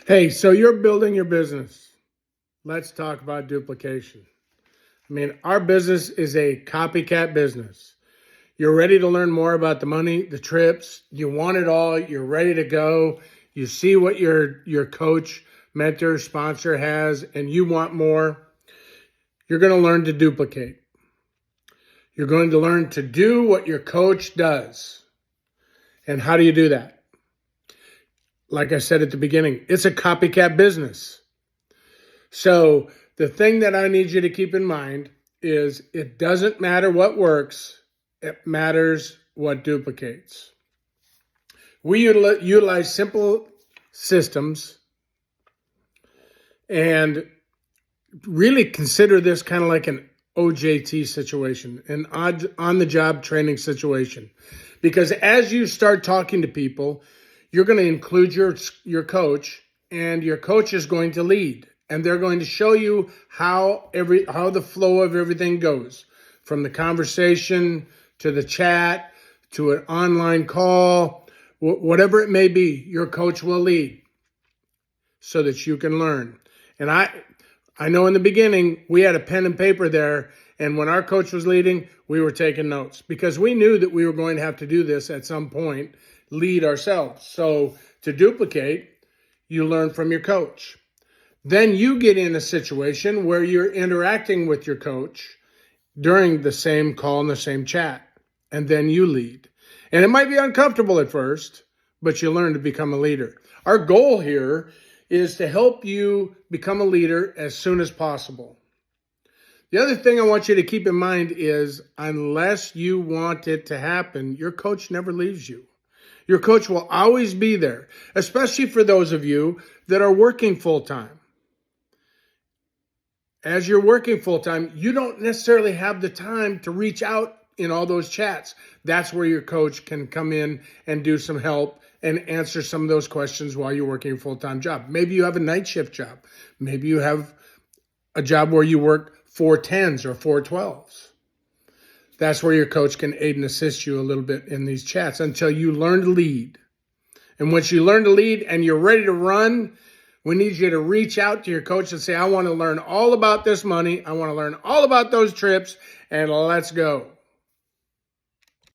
Hey, so you're building your business. Let's talk about duplication. Our business is a copycat business. You're ready to learn more about the money, the trips. You want it all. You're ready to go. You see what your coach, mentor, sponsor has, and you want more. You're going to learn to duplicate. You're going to learn to do what your coach does. And how do you do that? Like I said at the beginning, it's a copycat business. So the thing that I need you to keep in mind is it doesn't matter what works, it matters what duplicates. We utilize simple systems and really consider this kind of like an OJT situation, an on-the-job training situation. Because as you start talking to people, you're going to include your coach, and your coach is going to lead. And they're going to show you how the flow of everything goes, from the conversation to the chat to an online call, whatever it may be. Your coach will lead so that you can learn. And I know in the beginning we had a pen and paper there, and when our coach was leading, we were taking notes because we knew that we were going to have to do this at some point, lead ourselves. So to duplicate, you learn from your coach. Then you get in a situation where you're interacting with your coach during the same call and the same chat, and then you lead. And it might be uncomfortable at first, but you learn to become a leader. Our goal here is to help you become a leader as soon as possible. The other thing I want you to keep in mind is unless you want it to happen, your coach never leaves you. Your coach will always be there, especially for those of you that are working full-time. As you're working full-time, you don't necessarily have the time to reach out in all those chats. That's where your coach can come in and do some help and answer some of those questions while you're working a full-time job. Maybe you have a night shift job. Maybe you have a job where you work 4 10s or 4 12s. That's where your coach can aid and assist you a little bit in these chats until you learn to lead. And once you learn to lead and you're ready to run, we need you to reach out to your coach and say, I want to learn all about this money. I want to learn all about those trips, and let's go.